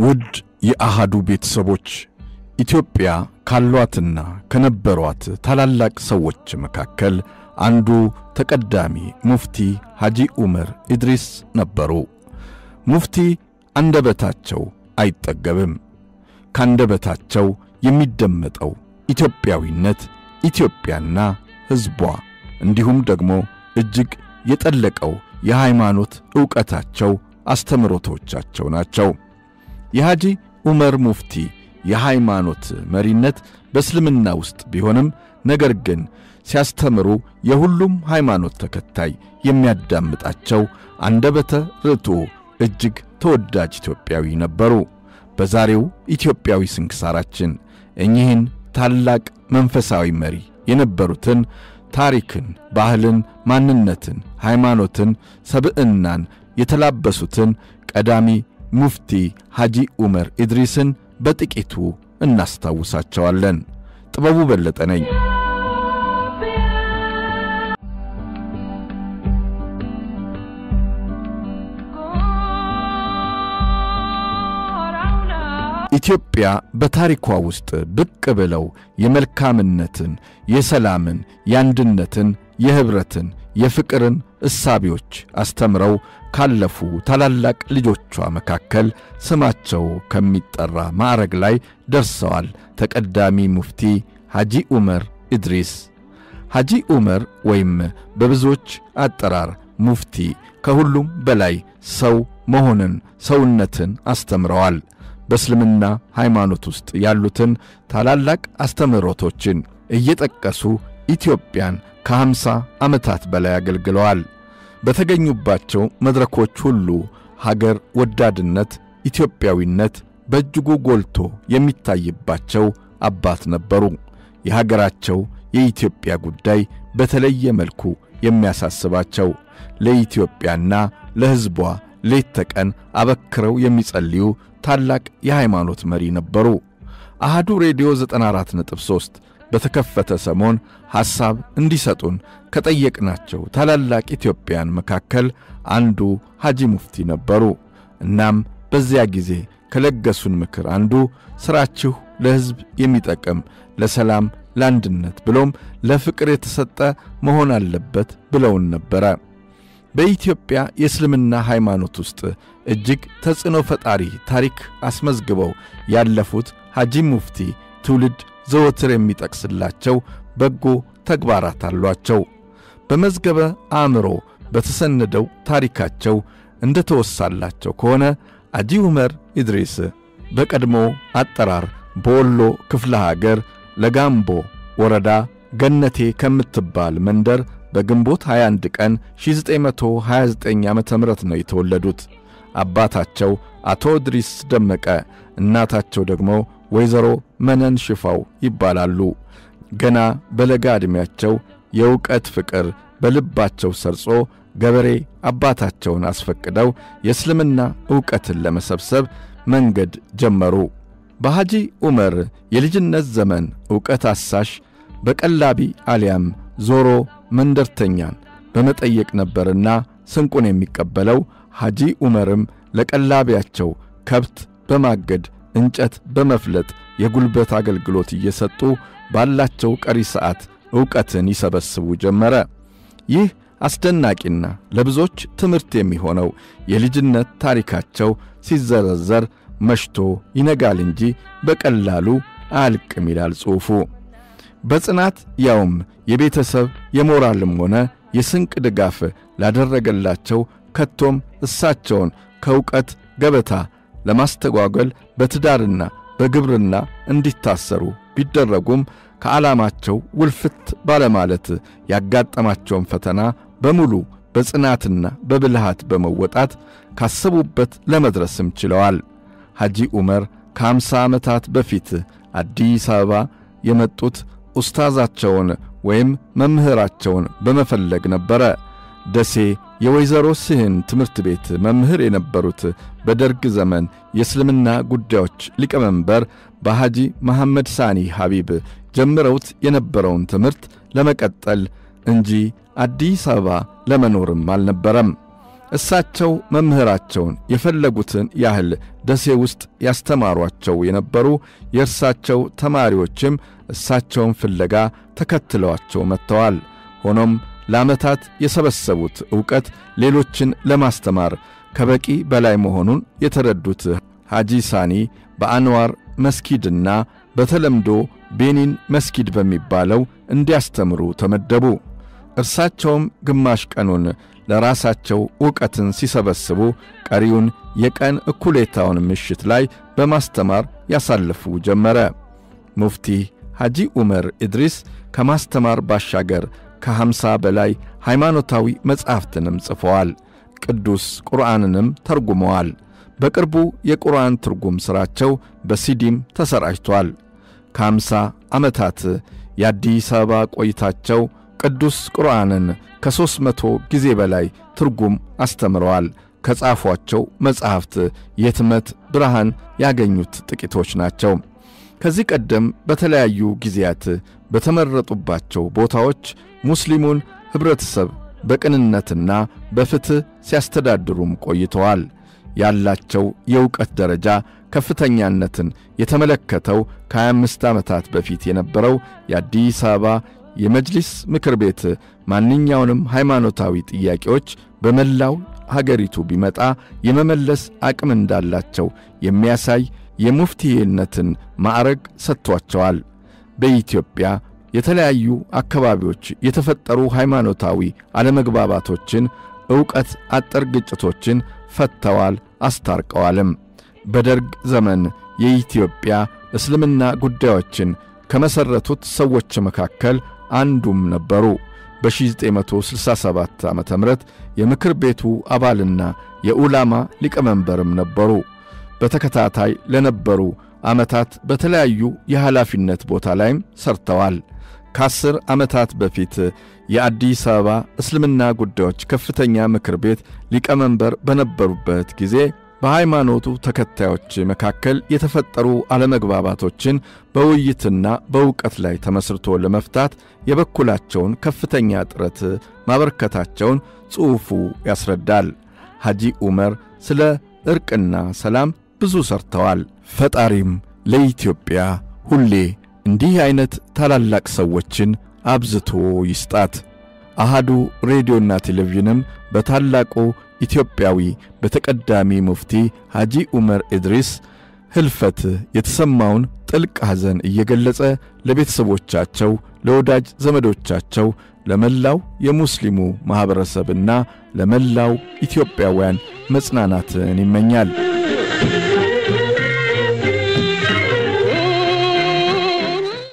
ውድ የአሃዱ ቤተሰቦች ኢትዮጵያ ካሏትና ከነበሯት ታላላቅ ሰዎች መካከል አንዱ ተቀዳሚ ሙፍቲ ሐጂ ዑመር ኢድሪስ ነበሩ። ሙፍቲ አንደበታቸው አይጠገብም። ካንደበታቸው የሚደመጠው ኢትዮጵያዊነት፣ ኢትዮጵያና ሕዝቧ እንዲሁም ደግሞ እጅግ የጠለቀው የሃይማኖት ዕውቀታቸው አስተምሮቶቻቸው ናቸው። የሐጂ ዑመር ሙፍቲ የሃይማኖት መሪነት በእስልምና ውስጥ ቢሆንም ነገር ግን ሲያስተምሩ የሁሉም ሃይማኖት ተከታይ የሚያዳምጣቸው አንደበተ ርቱዕ እጅግ ተወዳጅ ኢትዮጵያዊ ነበሩ። በዛሬው ኢትዮጵያዊ ስንክሳራችን እኚህን ታላቅ መንፈሳዊ መሪ የነበሩትን ታሪክን፣ ባህልን፣ ማንነትን፣ ሃይማኖትን፣ ሰብዕናን የተላበሱትን ቀዳሚ ሙፍቲ ሐጂ ዑመር ኢድሪስን በጥቂቱ እናስታውሳቸዋለን። ጥበቡ በለጠ ነኝ። ኢትዮጵያ በታሪኳ ውስጥ ብቅ ብለው የመልካምነትን፣ የሰላምን፣ የአንድነትን፣ የህብረትን፣ የፍቅርን እሳቢዎች አስተምረው ካለፉ ታላላቅ ልጆቿ መካከል ስማቸው ከሚጠራ ማዕረግ ላይ ደርሰዋል። ተቀዳሚ ሙፍቲ ሐጂ ዑመር ኢድሪስ። ሐጂ ዑመር ወይም በብዙዎች አጠራር ሙፍቲ ከሁሉም በላይ ሰው መሆንን፣ ሰውነትን አስተምረዋል። በእስልምና ሃይማኖት ውስጥ ያሉትን ታላላቅ አስተምሮቶችን እየጠቀሱ ኢትዮጵያን ከ50 ዓመታት በላይ አገልግለዋል። በተገኙባቸው መድረኮች ሁሉ ሀገር ወዳድነት፣ ኢትዮጵያዊነት በእጅጉ ጎልቶ የሚታይባቸው አባት ነበሩ። የሀገራቸው የኢትዮጵያ ጉዳይ በተለየ መልኩ የሚያሳስባቸው፣ ለኢትዮጵያና ለሕዝቧ ሌት ተቀን አበክረው የሚጸልዩ ታላቅ የሃይማኖት መሪ ነበሩ። አሃዱ ሬዲዮ 94.3 በተከፈተ ሰሞን ሐሳብ እንዲሰጡን ከጠየቅናቸው ታላላቅ ኢትዮጵያን መካከል አንዱ ሐጂ ሙፍቲ ነበሩ። እናም በዚያ ጊዜ ከለገሱን ምክር አንዱ ሥራችሁ ለሕዝብ የሚጠቅም፣ ለሰላም፣ ለአንድነት ብሎም ለፍቅር የተሰጠ መሆን አለበት ብለውን ነበረ። በኢትዮጵያ የእስልምና ሃይማኖት ውስጥ እጅግ ተጽዕኖ ፈጣሪ ታሪክ አስመዝግበው ያለፉት ሐጂ ሙፍቲ ትውልድ ዘወትር የሚጠቅስላቸው በጎ ተግባራት አሏቸው። በመዝገበ አእምሮ በተሰነደው ታሪካቸው እንደተወሳላቸው ከሆነ ሐጂ ዑመር ኢድሪስ በቀድሞ አጠራር በወሎ ክፍለ ሀገር ለጋምቦ ወረዳ ገነቴ ከምትባል መንደር በግንቦት 21 ቀን 1929 ዓመተ ምህረት ነው የተወለዱት። አባታቸው አቶ ኢድሪስ ደመቀ፣ እናታቸው ደግሞ ወይዘሮ መነን ሽፋው ይባላሉ። ገና በለጋ ዕድሜያቸው የዕውቀት ፍቅር በልባቸው ሰርጾ ገበሬ አባታቸውን አስፈቅደው የእስልምና ዕውቀትን ለመሰብሰብ መንገድ ጀመሩ። በሐጂ ዑመር የልጅነት ዘመን ዕውቀት አሳሽ በቀላቢ አሊያም ዞሮ መንደርተኛን በመጠየቅ ነበርና ስንቁን የሚቀበለው። ሐጂ ዑመርም ለቀላቢያቸው ከብት በማገድ እንጨት በመፍለጥ የጉልበት አገልግሎት እየሰጡ ባላቸው ቀሪ ሰዓት ዕውቀትን ይሰበስቡ ጀመረ። ይህ አስደናቂና ለብዙዎች ትምህርት የሚሆነው የልጅነት ታሪካቸው ሲዘረዘር መሽቶ ይነጋል እንጂ በቀላሉ አያልቅም ይላል ጽሑፉ። በጽናት ያውም የቤተሰብ የሞራልም ሆነ የስንቅ ድጋፍ ላደረገላቸው ከቶም እሳቸውን ከዕውቀት ገበታ ለማስተጓጎል በትዳርና በግብርና እንዲታሰሩ ቢደረጉም ከዓላማቸው ውልፍት ባለማለት ያጋጠማቸውን ፈተና በሙሉ በጽናትና በብልሃት በመወጣት ካሰቡበት ለመድረስም ችለዋል። ሐጂ ዑመር ከ50 ዓመታት በፊት አዲስ አበባ የመጡት ኡስታዛቸውን ወይም መምህራቸውን በመፈለግ ነበረ። ደሴ የወይዘሮ ስህን ትምህርት ቤት መምህር የነበሩት በደርግ ዘመን የእስልምና ጉዳዮች ሊቀመንበር በሐጂ መሐመድ ሳኒ ሐቢብ ጀምረውት የነበረውን ትምህርት ለመቀጠል እንጂ አዲስ አበባ ለመኖርም አልነበረም። እሳቸው መምህራቸውን የፈለጉትን ያህል ደሴ ውስጥ ያስተማሯቸው የነበሩ የእርሳቸው ተማሪዎችም እሳቸውን ፍለጋ ተከትለዋቸው መጥተዋል። ሆኖም ለዓመታት የሰበሰቡት ዕውቀት ሌሎችን ለማስተማር ከበቂ በላይ መሆኑን የተረዱት ሐጂ ሳኒ በአንዋር መስጊድና በተለምዶ ቤኒን መስጊድ በሚባለው እንዲያስተምሩ ተመደቡ። እርሳቸውም ግማሽ ቀኑን ለራሳቸው ዕውቀትን ሲሰበስቡ ቀሪውን የቀን እኩሌታውን ምሽት ላይ በማስተማር ያሳልፉ ጀመረ። ሙፍቲ ሐጂ ዑመር ኢድሪስ ከማስተማር ባሻገር ከ50 በላይ ሃይማኖታዊ መጻሕፍትንም ጽፈዋል። ቅዱስ ቁርአንንም ተርጉመዋል። በቅርቡ የቁርአን ትርጉም ሥራቸው በሲዲም ተሰራጭቷል። ከ50 ዓመታት የአዲስ አበባ ቆይታቸው ቅዱስ ቁርአንን ከ300 ጊዜ በላይ ትርጉም አስተምረዋል። ከጻፏቸው መጻሕፍት የህትመት ብርሃን ያገኙት ጥቂቶች ናቸው። ከዚህ ቀደም በተለያዩ ጊዜያት በተመረጡባቸው ቦታዎች ሙስሊሙን ህብረተሰብ በቅንነትና በፍትህ ሲያስተዳድሩም ቆይተዋል። ያላቸው የዕውቀት ደረጃ ከፍተኛነትን የተመለከተው ከ25 ዓመታት በፊት የነበረው የአዲስ አበባ የመጅሊስ ምክር ቤት ማንኛውንም ሃይማኖታዊ ጥያቄዎች በመላው ሀገሪቱ ቢመጣ የመመለስ አቅም እንዳላቸው የሚያሳይ የሙፍቲነትን ማዕረግ ሰጥቷቸዋል። በኢትዮጵያ የተለያዩ አካባቢዎች የተፈጠሩ ሃይማኖታዊ አለመግባባቶችን፣ ዕውቀት አጠር ግጭቶችን ፈተዋል፣ አስታርቀዋልም። በደርግ ዘመን የኢትዮጵያ እስልምና ጉዳዮችን ከመሰረቱት ሰዎች መካከል አንዱም ነበሩ። በ1967 ዓመተ ምህረት የምክር ቤቱ አባልና የኡላማ ሊቀመንበርም ነበሩ። በተከታታይ ለነበሩ ዓመታት በተለያዩ የኃላፊነት ቦታ ላይም ሰርተዋል። ከ10 ዓመታት በፊት የአዲስ አበባ እስልምና ጉዳዮች ከፍተኛ ምክር ቤት ሊቀመንበር በነበሩበት ጊዜ በሃይማኖቱ ተከታዮች መካከል የተፈጠሩ አለመግባባቶችን በውይይትና በዕውቀት ላይ ተመስርቶ ለመፍታት የበኩላቸውን ከፍተኛ ጥረት ማበርከታቸውን ጽሑፉ ያስረዳል። ሐጂ ዑመር ስለ እርቅና ሰላም ብዙ ሰርተዋል። ፈጣሪም ለኢትዮጵያ ሁሌ እንዲህ አይነት ታላላቅ ሰዎችን አብዝቶ ይስጣት። አሃዱ ሬዲዮና ቴሌቪዥንም በታላቁ ኢትዮጵያዊ በተቀዳሚ ሙፍቲ ሐጂ ዑመር ኢድሪስ ህልፈት የተሰማውን ጥልቅ ሐዘን እየገለጸ ለቤተሰቦቻቸው፣ ለወዳጅ ዘመዶቻቸው፣ ለመላው የሙስሊሙ ማህበረሰብና ለመላው ኢትዮጵያውያን መጽናናትን ይመኛል።